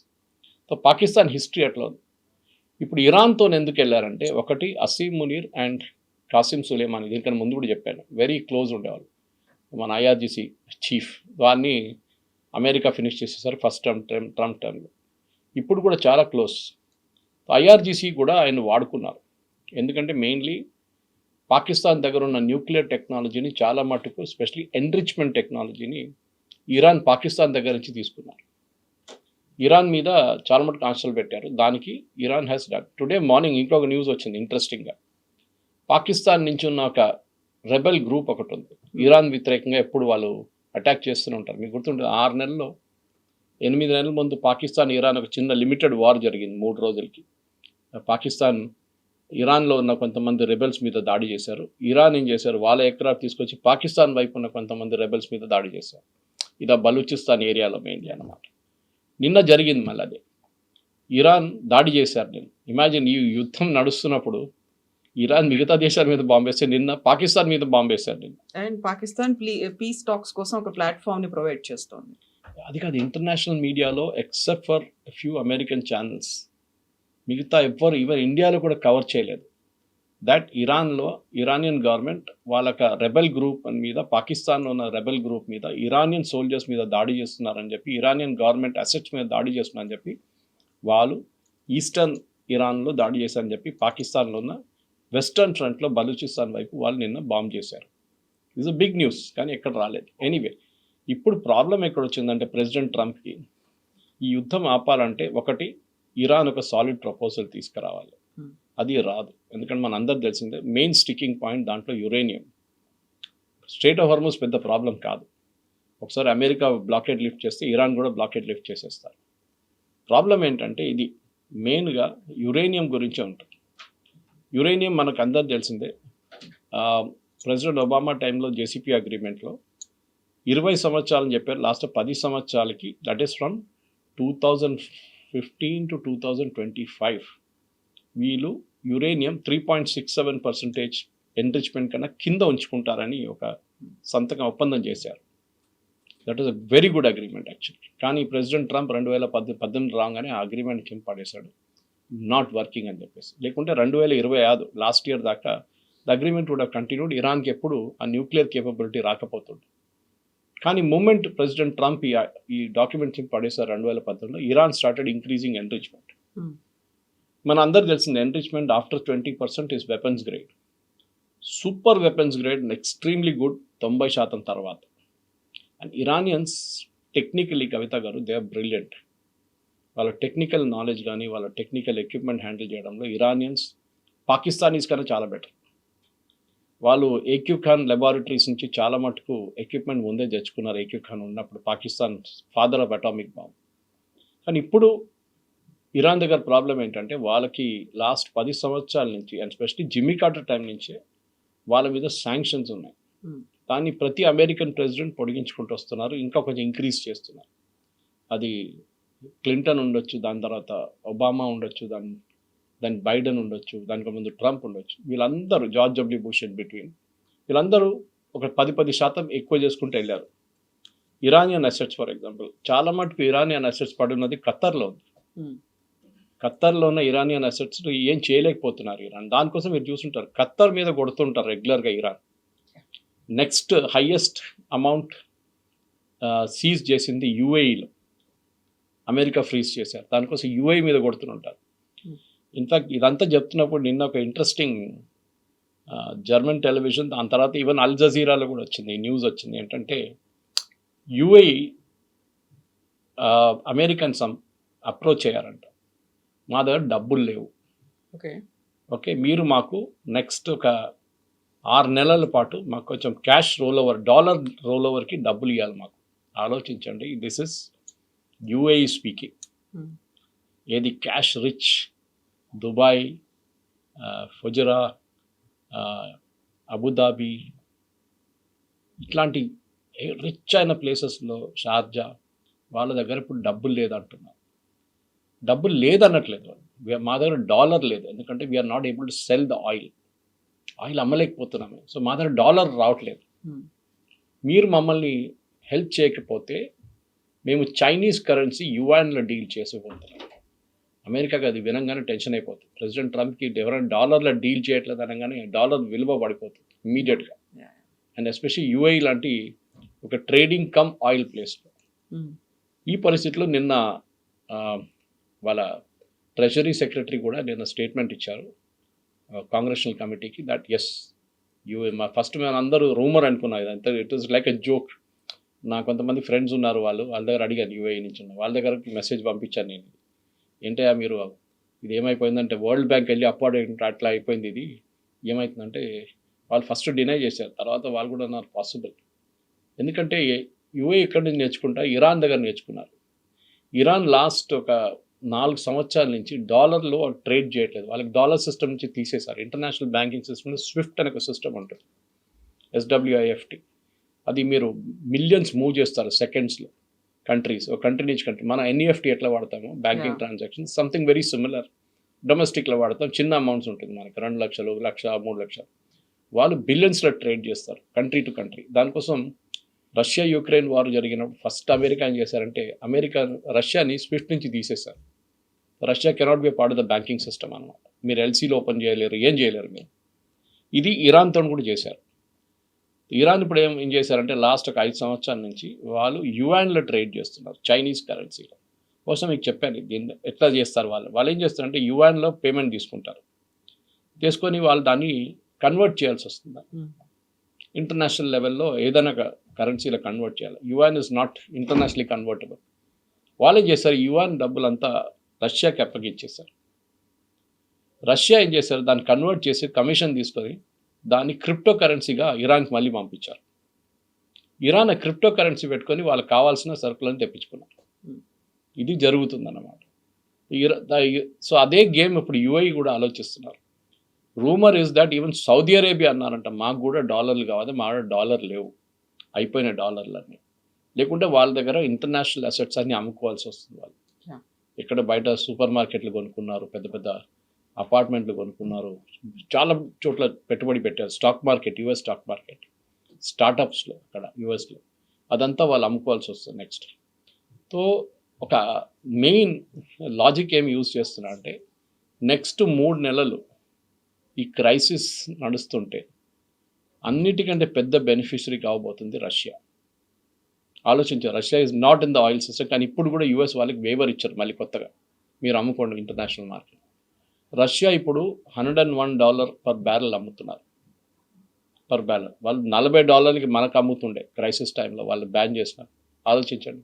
సో పాకిస్తాన్ హిస్టరీ అట్లా ఉంది. ఇప్పుడు ఇరాన్తో ఎందుకు వెళ్ళారంటే, ఒకటి అసీం మునీర్ అండ్ కాసిం సులేమాని, దీనికన్నా ముందు కూడా చెప్పాను, వెరీ క్లోజ్ ఉండేవాళ్ళు. మన IRGC చీఫ్, వారిని అమెరికా ఫినిష్ చేసేసారు ఫస్ట్ ట్రంప్ టర్మ్లో. ఇప్పుడు కూడా చాలా క్లోజ్. IRGC కూడా ఆయన వాడుకున్నారు. ఎందుకంటే మెయిన్లీ పాకిస్తాన్ దగ్గర ఉన్న న్యూక్లియర్ టెక్నాలజీని చాలా మటుకు, ఎస్పెషలీ ఎన్రిచ్మెంట్ టెక్నాలజీని ఇరాన్ పాకిస్తాన్ దగ్గర నుంచి తీసుకున్నారు. ఇరాన్ మీద చాలా మటుకు ఆంక్షలు పెట్టారు. దానికి Iran has done. Today morning ఇంకొక న్యూస్ వచ్చింది ఇంట్రెస్టింగ్గా. పాకిస్తాన్ నుంచి ఉన్న ఒక రెబెల్ గ్రూప్ ఒకటి ఉంది, ఇరాన్ వ్యతిరేకంగా ఎప్పుడు వాళ్ళు అటాక్ చేస్తూనే ఉంటారు. మీకు గుర్తుంటుంది 8 నెలల ముందు పాకిస్తాన్ ఇరాన్ ఒక చిన్న లిమిటెడ్ వార్ జరిగింది 3 రోజులకి. పాకిస్తాన్ ఇరాన్లో ఉన్న కొంతమంది రెబెల్స్ మీద దాడి చేశారు. ఇరాన్ ఏం చేశారు, వాళ్ళ ఎయిర్క్రాఫ్ట్ తీసుకొచ్చి పాకిస్తాన్ వైపు ఉన్న కొంతమంది రెబెల్స్ మీద దాడి చేశారు. ఇది బలూచిస్తాన్ ఏరియాలో మెయిన్లీ అన్నమాట. నిన్న జరిగింది మళ్ళీ అదే, ఇరాన్ దాడి చేశారు. నేను ఇమాజిన్, ఈ యుద్ధం నడుస్తున్నప్పుడు ఇరాన్ మిగతా దేశాల మీద బాంబేస్తే, నిన్న పాకిస్తాన్ మీద బాంబేశారు. నిన్న అండ్ పాకిస్తాన్ పీస్ టాక్స్ కోసం ఒక ప్లాట్ఫామ్ని ప్రొవైడ్ చేస్తోంది. అది కాదు, ఇంటర్నేషనల్ మీడియాలో except for few American channels మిగతా ఎవ్వరు ఈవెన్ ఇండియాలో కూడా కవర్ చేయలేదు. దట్ ఇరానియన్ గవర్నమెంట్ వాళ్ళక రెబెల్ గ్రూప్ మీద, పాకిస్తాన్లో ఉన్న రెబెల్ గ్రూప్ మీద, ఇరానియన్ సోల్జర్స్ మీద దాడి చేస్తున్నారని చెప్పి, ఇరానియన్ గవర్నమెంట్ అసెట్స్ మీద దాడి చేస్తున్నారని చెప్పి వాళ్ళు ఈస్టర్న్ ఇరాన్లో దాడి చేశారని చెప్పి పాకిస్తాన్లో ఉన్న వెస్టర్న్ ఫ్రంట్లో బలూచిస్తాన్ వైపు వాళ్ళు నిన్న బాంబ్ చేశారు. ఇట్స్ అ బిగ్ న్యూస్, కానీ ఎక్కడ రాలేదు. ఎనీవే, ఇప్పుడు ప్రాబ్లం ఎక్కడ వచ్చిందంటే ప్రెసిడెంట్ ట్రంప్కి ఈ యుద్ధం ఆపాలంటే ఒకటి ఇరాన్ ఒక సాలిడ్ ప్రపోజల్ తీసుకురావాలి. అది రాదు, ఎందుకంటే మన అందరు తెలిసిందే మెయిన్ స్టిక్కింగ్ పాయింట్ దాంట్లో యురేనియం. స్ట్రేట్ ఆఫ్ హార్మోస్ పెద్ద ప్రాబ్లం కాదు, ఒకసారి అమెరికా బ్లాకేడ్ లిఫ్ట్ చేస్తే ఇరాన్ కూడా బ్లాకేడ్ లిఫ్ట్ చేసేస్తారు. ప్రాబ్లం ఏంటంటే ఇది మెయిన్గా యురేనియం గురించే ఉంటుంది. యురేనియం మనకు అందరు తెలిసిందే, ప్రెసిడెంట్ ఒబామా టైంలో జేసీపీ అగ్రిమెంట్లో 20 సంవత్సరాలని చెప్పారు, లాస్ట్ 10 సంవత్సరాలకి, దట్ ఈస్ ఫ్రమ్ 2015 to 2025 వీళ్ళు యురేనియం 3.67% ఎన్రిచ్మెంట్ కన్నా కింద ఉంచుకుంటారని ఒక సంతకం ఒప్పందం చేశారు. That is a very good agreement actually. కానీ ప్రెసిడెంట్ ట్రంప్ 2018 రాగానే ఆ అగ్రిమెంట్ కింద పడేశాడు, నాట్ వర్కింగ్ అని చెప్పేసి. లేకుంటే 2025 లాస్ట్ ఇయర్ దాకా the agreement would have continued. ఇరాన్కి ఎప్పుడు ఆ న్యూక్లియర్ కేపబిలిటీ రాకపోతుంది. కానీ మూమెంట్ ప్రెసిడెంట్ ట్రంప్ ఈ డాక్యుమెంట్ కింద పడేశారు 2018లో, ఇరాన్ స్టార్టెడ్ ఇంక్రీజింగ్ ఎన్రిచ్మెంట్. మన అందరు తెలిసింది enrichment after 20% is weapons grade, super weapons grade, extremely good 90% తర్వాత. అండ్ ఇరానియన్స్ టెక్నికలీ, కవిత గారు, దే ఆర్ బ్రిలియంట్. వాళ్ళ టెక్నికల్ నాలెడ్జ్ కానీ వాళ్ళ టెక్నికల్ ఎక్విప్మెంట్ హ్యాండిల్ చేయడంలో ఇరానియన్స్ పాకిస్తానీస్ కన్నా చాలా బెటర్. వాళ్ళు ఏక్యూ ఖాన్ లెబారెటరీస్ నుంచి చాలా మటుకు ఎక్విప్మెంట్ ముందే తెచ్చుకున్నారు, ఏక్యూ ఖాన్ ఉన్నప్పుడు, Pakistan father of atomic bomb. కానీ ఇప్పుడు ఇరాన్ దగ్గర ప్రాబ్లం ఏంటంటే వాళ్ళకి లాస్ట్ 10 సంవత్సరాల నుంచి, and specially Jimmy Carter time నుంచే వాళ్ళ మీద శాంక్షన్స్ ఉన్నాయి. దాన్ని ప్రతి అమెరికన్ ప్రెసిడెంట్ పొడిగించుకుంటూ వస్తున్నారు, ఇంకా కొంచెం ఇంక్రీజ్ చేస్తున్నారు. అది క్లింటన్ ఉండొచ్చు, దాని తర్వాత ఒబామా ఉండొచ్చు, దాని బైడెన్ ఉండొచ్చు, దానికి ముందు ట్రంప్ ఉండొచ్చు. వీళ్ళందరూ, George W bush in between, వీళ్ళందరూ ఒక 10% ఎక్కువ చేసుకుంటూ వెళ్ళారు. ఇరానియన్ అసెట్స్ ఫర్ ఎగ్జాంపుల్, చాలా మటుకు ఇరానియన్ అసెట్స్ పడున్నది ఖత్తర్లో ఉంది. ఖత్తర్లో ఉన్న ఇరానియన్ అసెట్స్ ఏం చేయలేకపోతున్నారు ఇరాన్. దానికోసం మీరు చూస్తుంటారు ఖత్తర్ మీద కొడుతుంటారు రెగ్యులర్గా Iran. Next highest amount seize చేసింది యుఏఈలో, అమెరికా ఫ్రీజ్ చేశారు, దానికోసం యుఏఈ మీద కొడుతుంటారు. ఇన్ఫాక్ట్ ఇదంతా చెప్తున్నప్పుడు నిన్న ఒక ఇంట్రెస్టింగ్ జర్మన్ టెలివిజన్, దాని తర్వాత ఈవెన్ అల్ జజీరాలో కూడా వచ్చింది న్యూస్ వచ్చింది. ఏంటంటే యుఏఈ అమెరికన్స్ అప్రోచ్ అయ్యారంట, మా దగ్గర డబ్బులు లేవు, ఓకే మీరు మాకు నెక్స్ట్ ఒక 6 నెలల పాటు మాకు కొంచెం క్యాష్ డాలర్ రోల్ ఓవర్కి డబ్బులు ఇవ్వాలి మాకు. ఆలోచించండి, దిస్ ఇస్ యుఏఈ స్పీకింగ్. ఏది క్యాష్ రిచ్ దుబాయ్, ఫుజరా, అబుదాబి, ఇట్లాంటి రిచ్ అయిన ప్లేసెస్లో, షార్జా, వాళ్ళ దగ్గర ఇప్పుడు డబ్బులు లేదంటున్నారు. డబ్బులు లేదన్నట్లేదు, మా దగ్గర డాలర్ లేదు, ఎందుకంటే we're not able to sell the oil అమ్మలేకపోతున్నాము. సో మా దగ్గర డాలర్ రావట్లేదు, మీరు మమ్మల్ని హెల్ప్ చేయకపోతే మేము చైనీస్ కరెన్సీ యువాన్లో డీల్ చేసిపోతున్నాం. అమెరికాకి అది వినంగానే టెన్షన్ అయిపోతుంది. ప్రెసిడెంట్ ట్రంప్కి ఎవరైనా డాలర్లో డీల్ చేయట్లేదు అనగానే డాలర్ విలువ పడిపోతుంది ఇమీడియట్గా. అండ్ ఎస్పెషల్లీ యుఏఈ లాంటి ఒక ట్రేడింగ్ కమ్ ఆయిల్ ప్లేస్లో. ఈ పరిస్థితిలో నిన్న వాళ్ళ ట్రెజరీ సెక్రటరీ కూడా నిన్న స్టేట్మెంట్ ఇచ్చారు కాంగ్రెషనల్ కమిటీకి, దట్ ఎస్ ఫస్ట్ మేము అందరూ రూమర్ అనుకున్నాం, ఇదంతా it is like a joke. నా కొంతమంది ఫ్రెండ్స్ ఉన్నారు, వాళ్ళ దగ్గర అడిగాను, యుఏఈ నుంచి ఉన్న వాళ్ళ దగ్గర మెసేజ్ పంపించాను నేను, ఏంటయ్యా మీరు ఇది ఏమైపోయిందంటే వరల్డ్ బ్యాంక్ వెళ్ళి అప్వార్డ్ అట్లా అయిపోయింది, ఇది ఏమవుతుందంటే వాళ్ళు ఫస్ట్ డినై చేశారు, తర్వాత వాళ్ళు కూడా అన్నారు పాసిబుల్. ఎందుకంటే యుఏఈ ఎక్కడి నుంచి నేర్చుకుంటా, ఇరాన్ దగ్గర నేర్చుకున్నారు. ఇరాన్ లాస్ట్ ఒక 4 సంవత్సరాల నుంచి డాలర్లో ట్రేడ్ చేయట్లేదు, వాళ్ళకి డాలర్ సిస్టమ్ నుంచి తీసేశారు. ఇంటర్నేషనల్ బ్యాంకింగ్ సిస్టమ్ స్విఫ్ట్ అనే ఒక సిస్టమ్ ఉంటుంది, SWIFT. అది మీరు మిలియన్స్ మూవ్ చేస్తారు సెకండ్స్లో, కంట్రీస్, ఒక కంట్రీ నుంచి కంట్రీ. మన NEFT ఎట్లా వాడతామో banking transaction, something very similar. డొమెస్టిక్లో వాడతాం, చిన్న అమౌంట్స్ ఉంటుంది మనకి, 2 లక్షలు, 1 లక్ష, 3 లక్షలు. వాళ్ళు బిలియన్స్లో ట్రేడ్ చేస్తారు కంట్రీ టు కంట్రీ. దానికోసం రష్యా యుక్రెయిన్ వార్ జరిగినప్పుడు ఫస్ట్ అమెరికా ఏం చేశారంటే రష్యాని స్విఫ్ట్ నుంచి తీసేశారు. Russia cannot be part of the banking system అనమాట. మీరు LCలో ఓపెన్ చేయలేరు, ఏం చేయలేరు మీరు. ఇది ఇరాన్తో కూడా చేశారు. ఇరాన్ ఇప్పుడు ఏం చేశారంటే లాస్ట్ ఒక 5 సంవత్సరాల నుంచి వాళ్ళు యువాన్లో ట్రేడ్ చేస్తున్నారు, చైనీస్ కరెన్సీలో. కోసం మీకు చెప్పాను దీన్ని ఎట్లా చేస్తారు వాళ్ళు ఏం చేస్తారంటే యువాన్లో పేమెంట్ తీసుకుంటారు, తీసుకొని వాళ్ళు దాన్ని కన్వర్ట్ చేయాల్సి వస్తుంది. ఇంటర్నేషనల్ లెవెల్లో ఏదైనా కరెన్సీలో కన్వర్ట్ చేయాలి. Yuan is not internationally convertible. వాళ్ళు ఏం చేస్తారు, యువాన్ డబ్బులంతా రష్యాకి అప్పగిచ్చేశారు. రష్యా ఏం చేశారు, దాన్ని కన్వర్ట్ చేసి కమిషన్ తీసుకొని దాన్ని క్రిప్టో కరెన్సీగా ఇరాన్కి మళ్ళీ పంపించారు. ఇరాన్ క్రిప్టో కరెన్సీ పెట్టుకొని వాళ్ళకి కావాల్సిన సరుకులను తెప్పించుకున్నారు. ఇది జరుగుతుందన్నమాట. సో అదే గేమ్ ఇప్పుడు యుఏఈ కూడా ఆలోచిస్తున్నారు. Rumour is that even Saudi Arabia అన్నారంట, మాకు కూడా డాలర్లు కావాలి, మా డాలర్ లేవు, అయిపోయిన డాలర్లన్నీ. లేకుంటే వాళ్ళ దగ్గర ఇంటర్నేషనల్ అసెట్స్ అన్ని అమ్ముకోవాల్సి వస్తుంది. వాళ్ళు ఇక్కడ బయట సూపర్ మార్కెట్లు కొనుక్కున్నారు, పెద్ద పెద్ద అపార్ట్మెంట్లు కొనుక్కున్నారు, చాలా చోట్ల పెట్టుబడి పెట్టారు. Stock market, US stock market, స్టార్టప్స్లో అక్కడ యుఎస్లో అదంతా వాళ్ళు అమ్ముకోవాల్సి వస్తుంది నెక్స్ట్. సో ఒక మెయిన్ లాజిక్ ఏమి యూజ్ చేస్తున్నా అంటే నెక్స్ట్ 3 నెలలు ఈ క్రైసిస్ నడుస్తుంటే అన్నిటికంటే పెద్ద బెనిఫిషరీ కావబోతుంది రష్యా. ఆలోచించారు, Russia is not in the oil system, కానీ ఇప్పుడు కూడా యుఎస్ వాళ్ళకి వేవర్ ఇచ్చారు మళ్ళీ కొత్తగా, మీరు అమ్ముకోండి ఇంటర్నేషనల్ మార్కెట్. రష్యా ఇప్పుడు $101 పర్ బ్యారెల్ అమ్ముతున్నారు, పర్ బ్యారెల్. వాళ్ళు $40 మనకు అమ్ముతుండే క్రైసిస్ టైంలో, వాళ్ళు బ్యాన్ చేసినారు. ఆలోచించండి,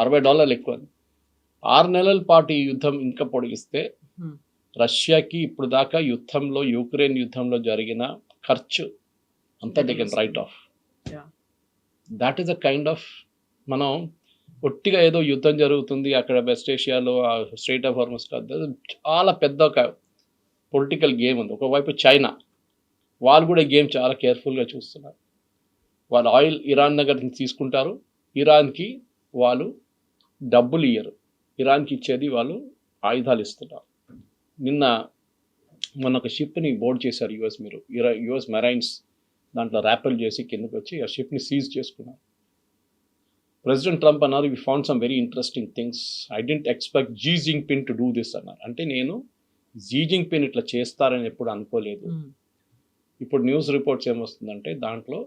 $60 ఎక్కువ. 6 నెలల పాటు ఈ యుద్ధం ఇంకా పొడిగిస్తే రష్యాకి ఇప్పుడు దాకా యుద్ధంలో, యుక్రెయిన్ యుద్ధంలో జరిగిన ఖర్చు అంతా they can write of. That is a kind of, మనం ఒట్టిగా ఏదో యుద్ధం జరుగుతుంది అక్కడ వెస్ట్ ఏషియాలో స్ట్రెయిట్ ఆఫ్ హార్మస్ కాదు, చాలా పెద్ద ఒక పొలిటికల్ గేమ్ ఉంది. ఒకవైపు చైనా, వాళ్ళు కూడా గేమ్ చాలా కేర్ఫుల్గా చూస్తున్నారు. వాళ్ళు ఆయిల్ ఇరాన్ దగ్గర నుంచి తీసుకుంటారు, ఇరాన్కి వాళ్ళు డబ్బులు ఇయ్యరు, ఇరాన్కి ఇచ్చేది వాళ్ళు ఆయుధాలు ఇస్తున్నారు. మొన్న ఒక షిప్ని బోర్డ్ చేశారు యుఎస్ మెరైన్స్, దాంట్లో ర్యాపెల్ చేసి కిందకి వచ్చి ఆ షిప్ని సీజ్ చేసుకున్నారు. ప్రెసిడెంట్ ట్రంప్ అన్నారు, we found some very interesting things, I didn't expect Xi Jinping to do this అన్నారు. అంటే నేను జీ జింగ్పిన్ ఇట్లా చేస్తారని ఎప్పుడు అనుకోలేదు. ఇప్పుడు న్యూస్ రిపోర్ట్స్ ఏమొస్తుందంటే దాంట్లో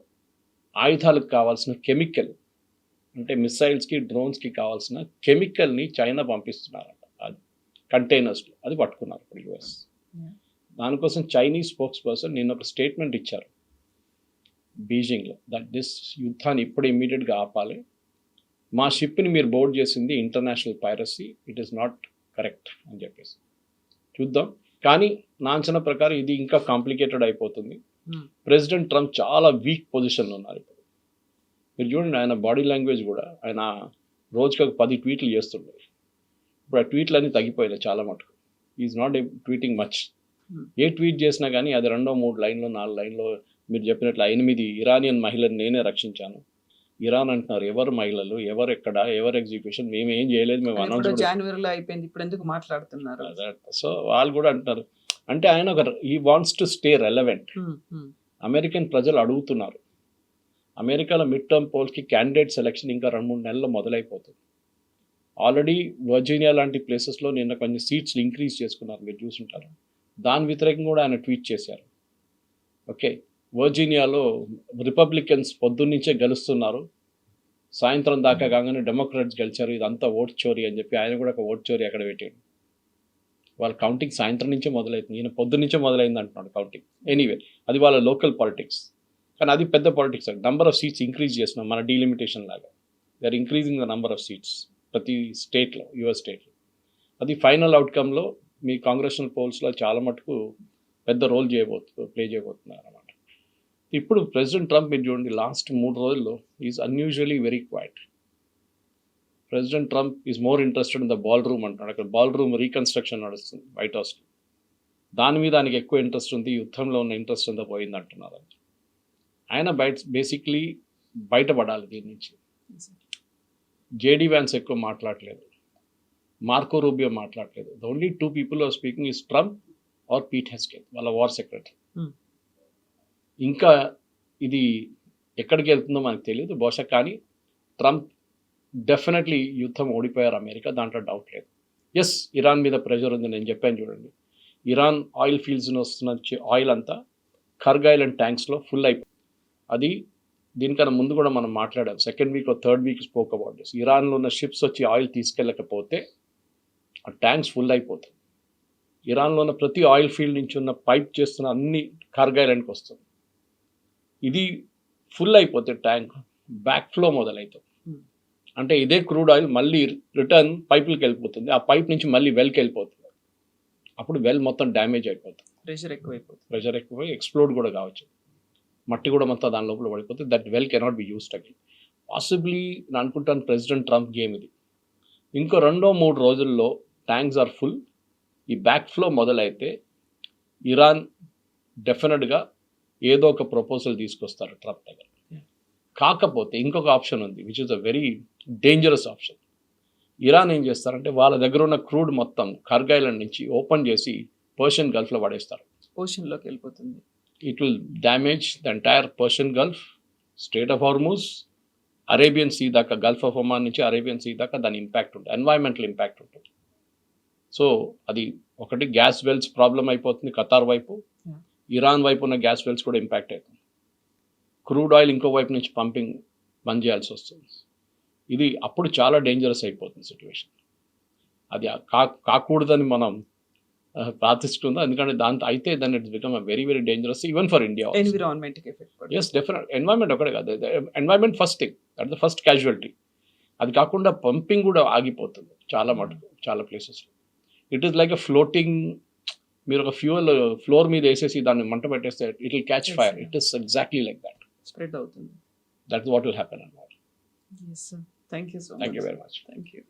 ఆయుధాలకు కావాల్సిన కెమికల్, అంటే మిసైల్స్కి, డ్రోన్స్కి కావాల్సిన కెమికల్ని చైనా పంపిస్తున్నారంట, అది కంటైనర్స్లో, అది పట్టుకున్నారు ఇప్పుడు యుఎస్. దానికోసం చైనీస్ స్పోక్స్ పర్సన్ నిన్న ఒక స్టేట్మెంట్ ఇచ్చారు బీజింగ్లో, దట్ దిస్ యుద్ధాన్ని ఇప్పుడు ఇమ్మీడియట్గా ఆపాలి, మా షిప్ని మీరు బోర్డ్ చేసింది international piracy, it is not correct అని చెప్పేసి. చూద్దాం, కానీ నా అంచనా ప్రకారం ఇది ఇంకా కాంప్లికేటెడ్ అయిపోతుంది. ప్రెసిడెంట్ ట్రంప్ చాలా వీక్ పొజిషన్లో ఉన్నారు ఇప్పుడు. మీరు చూడండి, ఆయన బాడీ లాంగ్వేజ్ కూడా, ఆయన రోజుకి ఒక 10 ట్వీట్లు చేస్తుండే, ఇప్పుడు ఆ ట్వీట్లు అన్నీ తగ్గిపోయినాయి చాలా మటుకు. Is not tweeting much. A tweet చేసినా కానీ అది 2-3 లైన్లో 4 లైన్లో, మీరు చెప్పినట్లు 8 ఇరానియన్ మహిళలను నేనే రక్షించాను. ఇరాన్ అంటున్నారు, ఎవరు మహిళలు, ఎవరు ఎక్కడ, ఎవరు ఎగ్జిక్యూషన్, మేము ఏం చేయలేదు, మేము అనౌన్స్ జనవరిలో అయిపోయింది, ఇప్పుడు ఎందుకు మాట్లాడుతున్నారు. సో వాళ్ళు కూడా అంటున్నారు, అంటే ఆయన he wants to stay relevant. American ప్రజలు అడుగుతున్నారు. అమెరికాలో మిడ్ టర్మ్ పోల్స్కి క్యాండిడేట్ సెలెక్షన్ ఇంకా 2-3 నెలల్లో మొదలైపోతుంది. ఆల్రెడీ వర్జీనియా లాంటి ప్లేసెస్లో నిన్న కొన్ని సీట్స్ ఇంక్రీజ్ చేసుకున్నారు, మీరు చూసుంటారు. దాని వ్యతిరేకంగా కూడా ఆయన ట్వీట్ చేశారు. ఓకే, వర్జీనియాలో రిపబ్లికన్స్ పొద్దున్నుంచే గెలుస్తున్నారు, సాయంత్రం దాకా కాగానే డెమోక్రాట్స్ గెలిచారు, ఇదంతా ఓట్ చోరీ అని చెప్పి ఆయన కూడా ఒక ఓట్ చోరీ అక్కడ పెట్టాడు. వాళ్ళ కౌంటింగ్ సాయంత్రం నుంచే మొదలవుతుంది, ఈయన పొద్దున్నుంచే మొదలైంది అంటున్నాడు కౌంటింగ్. ఎనీవే, అది వాళ్ళ లోకల్ పాలిటిక్స్, కానీ అది పెద్ద politics. Number of seats increase చేస్తున్నాం, మన డీలిమిటేషన్ లాగా. They are increasing the number of seats ప్రతి స్టేట్లో, యుఎస్ స్టేట్లో. అది ఫైనల్ అవుట్కమ్లో మీ కాంగ్రెషనల్ పోల్స్లో చాలా మటుకు పెద్ద రోల్ ప్లే చేయబోతున్నారు అన్నమాట. ఇప్పుడు ప్రెసిడెంట్ ట్రంప్ మీరు చూడండి, లాస్ట్ 3 రోజుల్లో is unusually very quiet. President Trump is more interested in the ballroom అంటున్నాడు. అక్కడ బాల్ రూమ్ రీకన్స్ట్రక్షన్ నడుస్తుంది వైట్ హౌస్లో, దాని మీద ఆయనకి ఎక్కువ ఇంట్రెస్ట్ ఉంది, యుద్ధంలో ఉన్న ఇంట్రెస్ట్ అంతా పోయింది అంటున్నారు. ఆయన బేసిక్లీ బయటపడాలి దీని నుంచి. జేడీ వ్యాన్స్ ఎక్కువ మాట్లాడలేదు, మార్కో రూబియో మాట్లాడలేదు. The only 2 people are speaking is Trump or Pete హెస్కెల్, వాళ్ళ వార్ సెక్రటరీ. ఇంకా ఇది ఎక్కడికి వెళ్తుందో మనకు తెలియదు బహుశా, కానీ ట్రంప్ డెఫినెట్లీ యుద్ధం ఓడిపోయారు అమెరికా, దాంట్లో డౌట్ లేదు. ఎస్, ఇరాన్ మీద ప్రెషర్ ఉంది, నేను చెప్పాను చూడండి. ఇరాన్ ఆయిల్ ఫీల్డ్స్ వస్తున్న ఆయిల్ అంతా కర్గ్ ఐలాండ్ ట్యాంక్స్లో ఫుల్ అయిపోయింది. అది దీనికన్నా ముందు కూడా మనం మాట్లాడాం, second week third week spoke about this. ఇరాన్లో ఉన్న షిప్స్ వచ్చి ఆయిల్ తీసుకెళ్ళకపోతే ఆ ట్యాంక్స్ ఫుల్ అయిపోతుంది. ఇరాన్లో ఉన్న ప్రతి ఆయిల్ ఫీల్డ్ నుంచి ఉన్న పైప్ చేస్తున్న అన్ని కర్గ్ ఐలాండ్కి వస్తుంది. ఇది ఫుల్ అయిపోతే ట్యాంక్ బ్యాక్ ఫ్లో మొదలవుతుంది. అంటే ఇదే క్రూడ్ ఆయిల్ మళ్ళీ రిటర్న్ పైపులకి వెళ్ళిపోతుంది, ఆ పైప్ నుంచి మళ్ళీ వెల్కి వెళ్ళిపోతుంది. అప్పుడు వెల్ మొత్తం డ్యామేజ్ అయిపోతుంది, ప్రెషర్ ఎక్కువై ఎక్స్ప్లోడ్ కూడా కావచ్చు, మట్టి కూడా మొత్తం దాని లోపల పడిపోతుంది. That well cannot be used again. Possibly నేను అనుకుంటాను ప్రెసిడెంట్ ట్రంప్ గేమ్ ఇది. ఇంకో 2-3 రోజుల్లో ట్యాంక్స్ ఆర్ ఫుల్, ఈ బ్యాక్ ఫ్లో మొదలైతే ఇరాన్ డెఫినెట్గా ఏదో ఒక ప్రపోజల్ తీసుకొస్తారు ట్రంప్ దగ్గర. కాకపోతే ఇంకొక ఆప్షన్ ఉంది, which is a very dangerous option. Iran ఏం చేస్తారంటే వాళ్ళ దగ్గర ఉన్న క్రూడ్ మొత్తం కర్గ్ ఐలాండ్ నుంచి ఓపెన్ చేసి పర్షియన్ గల్ఫ్లో పడేస్తారు. ఓషన్లోకి వెళ్ళిపోతుంది. It will damage the entire Persian Gulf, Strait of Hormuz, Arabian Sea దాకా, గల్ఫ్ ఆఫ్ ఒమాన్ నుంచి అరేబియన్ సీ దాకా దాని ఇంపాక్ట్ ఉంటుంది, ఎన్వైరన్మెంటల్ ఇంపాక్ట్ ఉంటుంది. సో అది ఒకటి గ్యాస్ వెల్స్ ప్రాబ్లం అయిపోతుంది ఖతార్ వైపు, ఇరాన్ వైపు ఉన్న గ్యాస్ వెల్స్ కూడా ఇంపాక్ట్ అవుతుంది. క్రూడ్ ఆయిల్ ఇంకో వైపు నుంచి పంపింగ్ బంద్ చేయాల్సి వస్తుంది. ఇది అప్పుడు చాలా డేంజరస్ అయిపోతుంది సిచ్యువేషన్. అది కాకూడదని మనం ప్రార్థిస్తుంది, ఎందుకంటే దాంతో అయితే దాన్ని it's become very very dangerous even for India. Environment is definite. Environment ఒకటే కాదు, environment first thing, that the first casualty. అది కాకుండా పంపింగ్ కూడా ఆగిపోతుంది చాలా మటుకు చాలా ప్లేసెస్లో. It is like a floating, మీరు ఒక ఫ్యూయల్ ఫ్లోర్ మీద వేసేసి దాన్ని మంట పెట్టేస్తే it will catch fire. It is exactly like that, spread అవుతుంది. దట్ వాట్ విల్ హ్యాపెన్ అన్నమాట. Yes, sir. Thank you so much. Thank you very much. Thank you.